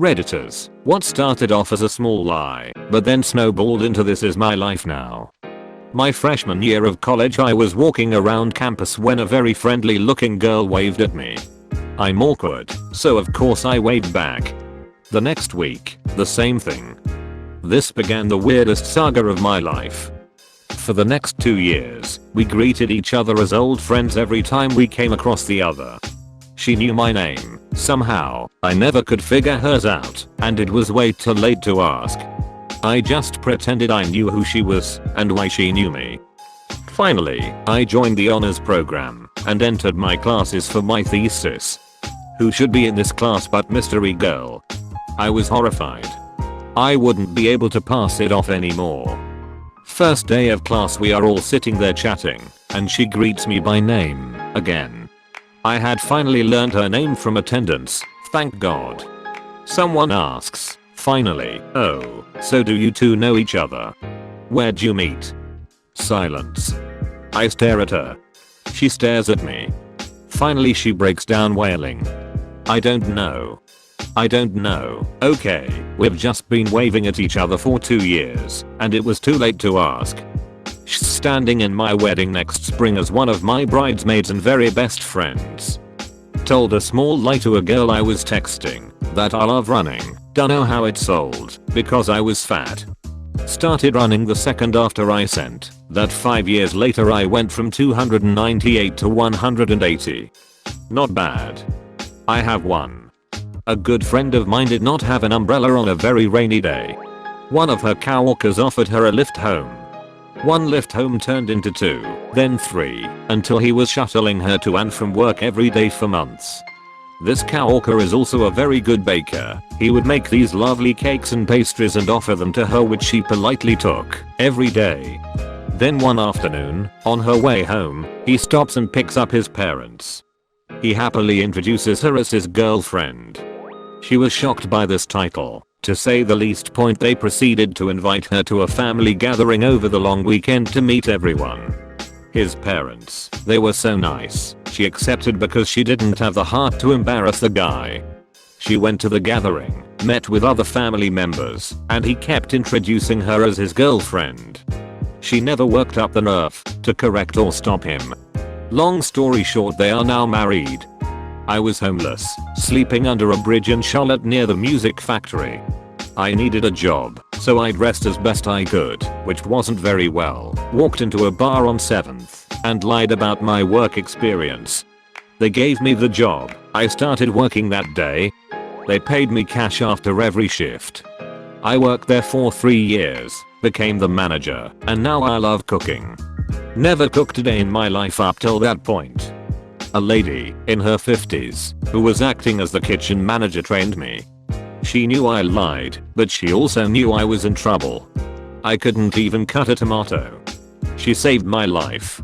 Redditors, what started off as a small lie, but then snowballed into this is my life now. My freshman year of college, I was walking around campus when a very friendly looking girl waved at me. I'm awkward, so of course I waved back. The next week, the same thing. This began the weirdest saga of my life. For the next 2 years, we greeted each other as old friends every time we came across the other. She knew my name, somehow, I never could figure hers out, and it was way too late to ask. I just pretended I knew who she was, and why she knew me. Finally, I joined the honors program, and entered my classes for my thesis. Who should be in this class but mystery girl? I was horrified. I wouldn't be able to pass it off anymore. First day of class, we are all sitting there chatting, and she greets me by name, again. I had finally learned her name from attendance, thank God. Someone asks, finally, oh, so do you two know each other? Where'd you meet? Silence. I stare at her. She stares at me. Finally she breaks down wailing. I don't know. I don't know. Okay, we've just been waving at each other for 2 years, and it was too late to ask. She's standing in my wedding next spring as one of my bridesmaids and very best friends. Told a small lie to a girl I was texting, that I love running, dunno how it sold, because I was fat. Started running the second after I sent, that 5 years later I went from 298 to 180. Not bad. I have one. A good friend of mine did not have an umbrella on a very rainy day. One of her coworkers offered her a lift home. One lift home turned into 2, then 3, until he was shuttling her to and from work every day for months. This coworker is also a very good baker. He would make these lovely cakes and pastries and offer them to her, which she politely took every day. Then one afternoon, on her way home, he stops and picks up his parents. He happily introduces her as his girlfriend. She was shocked by this title, to say the least. They proceeded to invite her to a family gathering over the long weekend to meet everyone. His parents, they were so nice. She accepted because she didn't have the heart to embarrass the guy. She went to the gathering, met with other family members, and he kept introducing her as his girlfriend. She never worked up the nerve to correct or stop him. Long story short, they are now married. I was homeless, sleeping under a bridge in Charlotte near the music factory. I needed a job, so I dressed as best I could, which wasn't very well, walked into a bar on 7th, and lied about my work experience. They gave me the job. I started working that day. They paid me cash after every shift. I worked there for 3 years, became the manager, and now I love cooking. Never cooked a day in my life up till that point. A lady, in her 50s, who was acting as the kitchen manager trained me. She knew I lied, but she also knew I was in trouble. I couldn't even cut a tomato. She saved my life.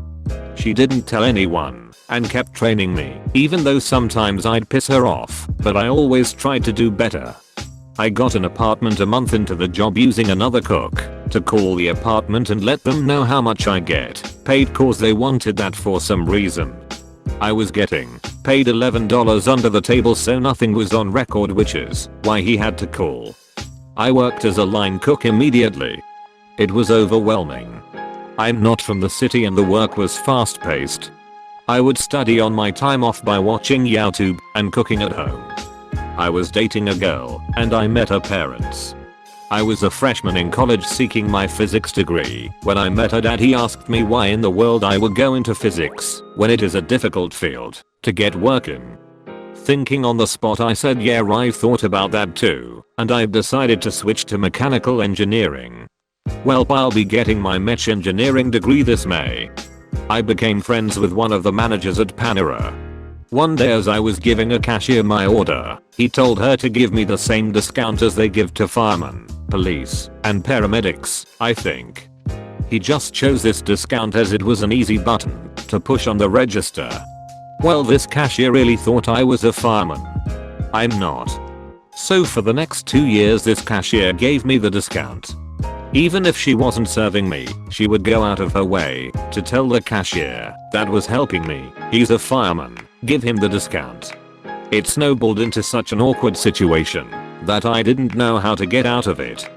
She didn't tell anyone, and kept training me, even though sometimes I'd piss her off, but I always tried to do better. I got an apartment a month into the job using another cook to call the apartment and let them know how much I get paid, cause they wanted that for some reason. I was getting paid $11 under the table, so nothing was on record, which is why he had to call. I worked as a line cook immediately. It was overwhelming. I'm not from the city and the work was fast paced. I would study on my time off by watching YouTube and cooking at home. I was dating a girl and I met her parents. I was a freshman in college seeking my physics degree. When I met her dad, he asked me why in the world I would go into physics when it is a difficult field to get work in. Thinking on the spot, I said, yeah, I've thought about that too, and I've decided to switch to mechanical engineering. Well, I'll be getting my mech engineering degree this May. I became friends with one of the managers at Panera. One day as I was giving a cashier my order, he told her to give me the same discount as they give to firemen, police, and paramedics, I think. He just chose this discount as it was an easy button to push on the register. Well, this cashier really thought I was a fireman. I'm not. So for the next 2 years this cashier gave me the discount. Even if she wasn't serving me, she would go out of her way to tell the cashier that was helping me, he's a fireman, give him the discount. It snowballed into such an awkward situation that I didn't know how to get out of it.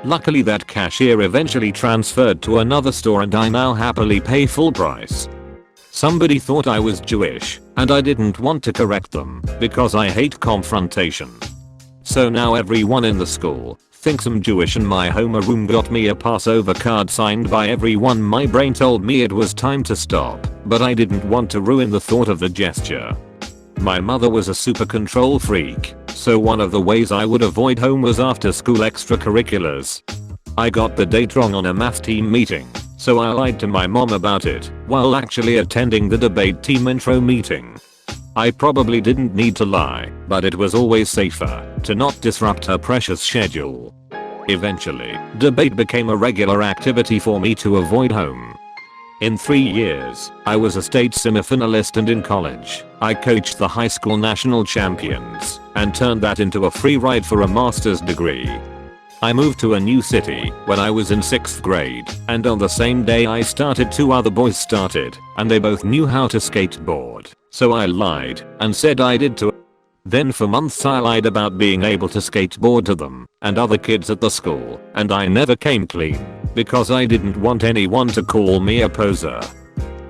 Luckily that cashier eventually transferred to another store and I now happily pay full price. Somebody thought I was Jewish and I didn't want to correct them because I hate confrontation. So now everyone in the school thinks I'm Jewish and my homeroom got me a Passover card signed by everyone. My brain told me it was time to stop, but I didn't want to ruin the thought of the gesture. My mother was a super control freak, so one of the ways I would avoid home was after school extracurriculars. I got the date wrong on a math team meeting, so I lied to my mom about it while actually attending the debate team intro meeting. I probably didn't need to lie, but it was always safer to not disrupt her precious schedule. Eventually, debate became a regular activity for me to avoid home. In 3 years, I was a state semifinalist and in college, I coached the high school national champions and turned that into a free ride for a master's degree. I moved to a new city when I was in 6th grade, and on the same day I started 2 other boys started, and they both knew how to skateboard, so I lied and said I did too. Then for months I lied about being able to skateboard to them and other kids at the school, and I never came clean because I didn't want anyone to call me a poser.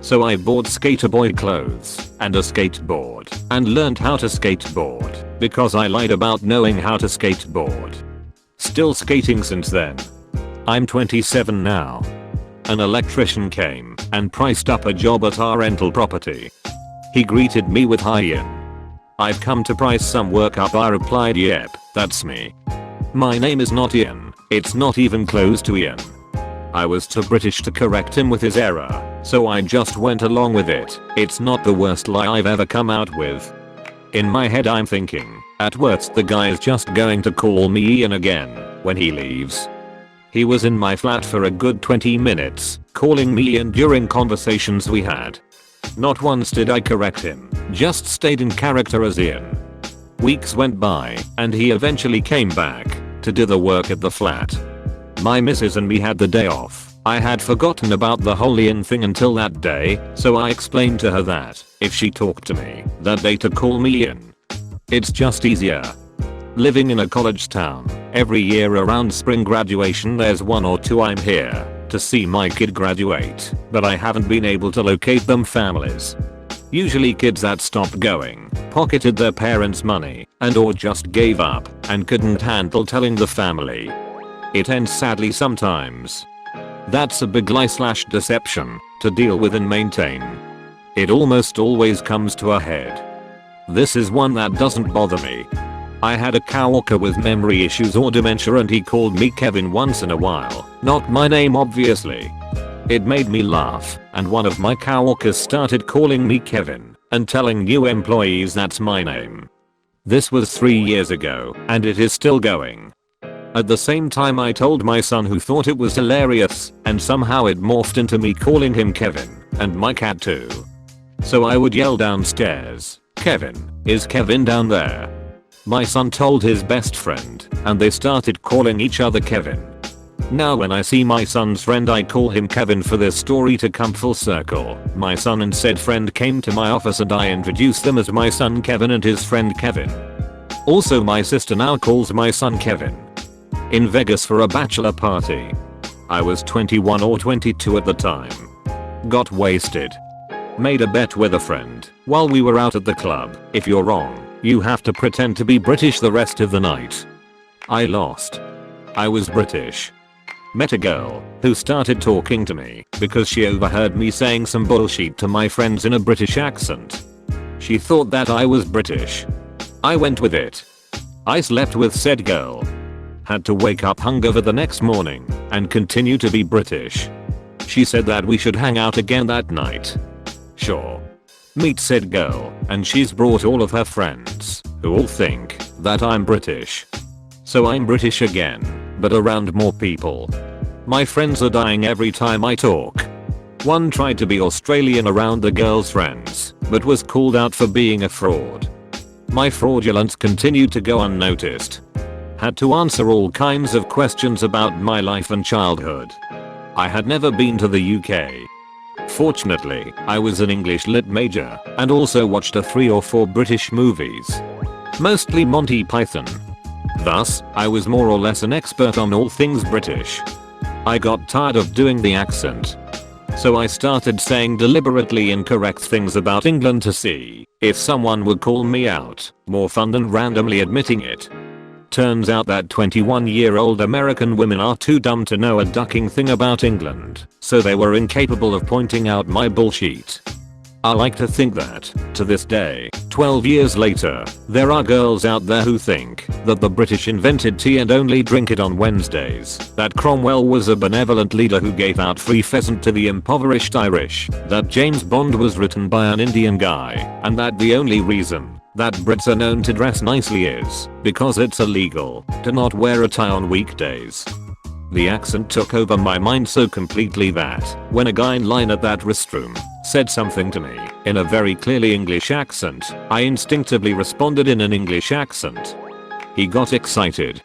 So I bought skater boy clothes and a skateboard and learned how to skateboard because I lied about knowing how to skateboard. Still skating since then. I'm 27 now. An electrician came and priced up a job at our rental property. He greeted me with "Hi Ian. I've come to price some work up." I replied, "Yep, that's me. My name is not Ian, it's not even close to Ian." I was too British to correct him with his error, so I just went along with it. It's not the worst lie I've ever come out with. In my head I'm thinking, at worst the guy is just going to call me Ian again when he leaves. He was in my flat for a good 20 minutes, calling me Ian during conversations we had. Not once did I correct him, just stayed in character as Ian. Weeks went by, and he eventually came back to do the work at the flat. My missus and me had the day off. I had forgotten about the whole Ian thing until that day, so I explained to her that if she talked to me that day to call me Ian. It's just easier. Living in a college town, every year around spring graduation there's 1 or 2 I'm here to see my kid graduate, but I haven't been able to locate them families. Usually kids that stopped going, pocketed their parents' money, and or just gave up and couldn't handle telling the family. It ends sadly sometimes. That's a big lie/deception to deal with and maintain. It almost always comes to a head. This is one that doesn't bother me. I had a coworker with memory issues or dementia and he called me Kevin once in a while, not my name obviously. It made me laugh, and one of my coworkers started calling me Kevin and telling new employees that's my name. This was 3 years ago, and it is still going. At the same time I told my son, who thought it was hilarious, and somehow it morphed into me calling him Kevin, and my cat too. So I would yell downstairs, "Kevin, is Kevin down there?" My son told his best friend, and they started calling each other Kevin. Now when I see my son's friend I call him Kevin. For this story to come full circle, my son and said friend came to my office and I introduced them as my son Kevin and his friend Kevin. Also my sister now calls my son Kevin. In Vegas for a bachelor party. I was 21 or 22 at the time. Got wasted. Made a bet with a friend while we were out at the club. If you're wrong, you have to pretend to be British the rest of the night. I lost. I was British. Met a girl who started talking to me because she overheard me saying some bullshit to my friends in a British accent. She thought that I was British. I went with it. I slept with said girl. Had to wake up hungover the next morning and continue to be British. She said that we should hang out again that night. Sure. Meet said girl, and she's brought all of her friends, who all think that I'm British. So I'm British again, but around more people. My friends are dying every time I talk. One tried to be Australian around the girl's friends, but was called out for being a fraud. My fraudulence continued to go unnoticed. Had to answer all kinds of questions about my life and childhood. I had never been to the UK. Fortunately, I was an English lit major and also watched a 3 or 4 British movies. Mostly Monty Python. Thus, I was more or less an expert on all things British. I got tired of doing the accent. So I started saying deliberately incorrect things about England to see if someone would call me out, more fun than randomly admitting it. Turns out that 21-year-old American women are too dumb to know a ducking thing about England, so they were incapable of pointing out my bullshit. I like to think that, to this day, 12 years later, there are girls out there who think that the British invented tea and only drink it on Wednesdays, that Cromwell was a benevolent leader who gave out free pheasant to the impoverished Irish, that James Bond was written by an Indian guy, and that the only reason that Brits are known to dress nicely is because it's illegal to not wear a tie on weekdays. The accent took over my mind so completely that when a guy in line at that restroom said something to me in a very clearly English accent, I instinctively responded in an English accent. He got excited.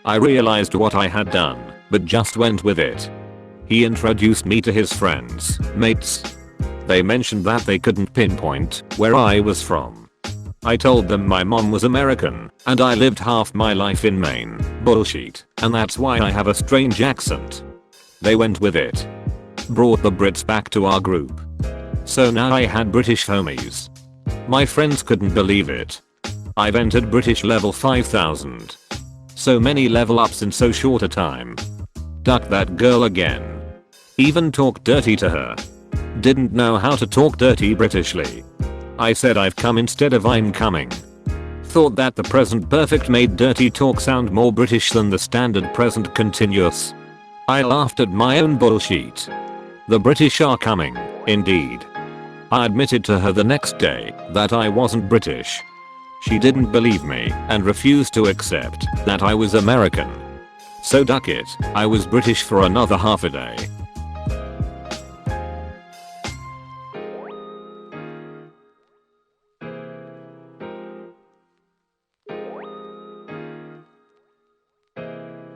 I realized what I had done, but just went with it. He introduced me to his friends, mates. They mentioned that they couldn't pinpoint where I was from. I told them my mom was American and I lived half my life in Maine. Bullshit, and that's why I have a strange accent. They went with it. Brought the Brits back to our group. So now I had British homies. My friends couldn't believe it. I've entered British level 5000. So many level ups in so short a time. Duck that girl again. Even talked dirty to her. Didn't know how to talk dirty Britishly. I said I've come instead of I'm coming. Thought that the present perfect made dirty talk sound more British than the standard present continuous. I laughed at my own bullshit. The British are coming, indeed. I admitted to her the next day that I wasn't British. She didn't believe me and refused to accept that I was American. So duck it, I was British for another half a day.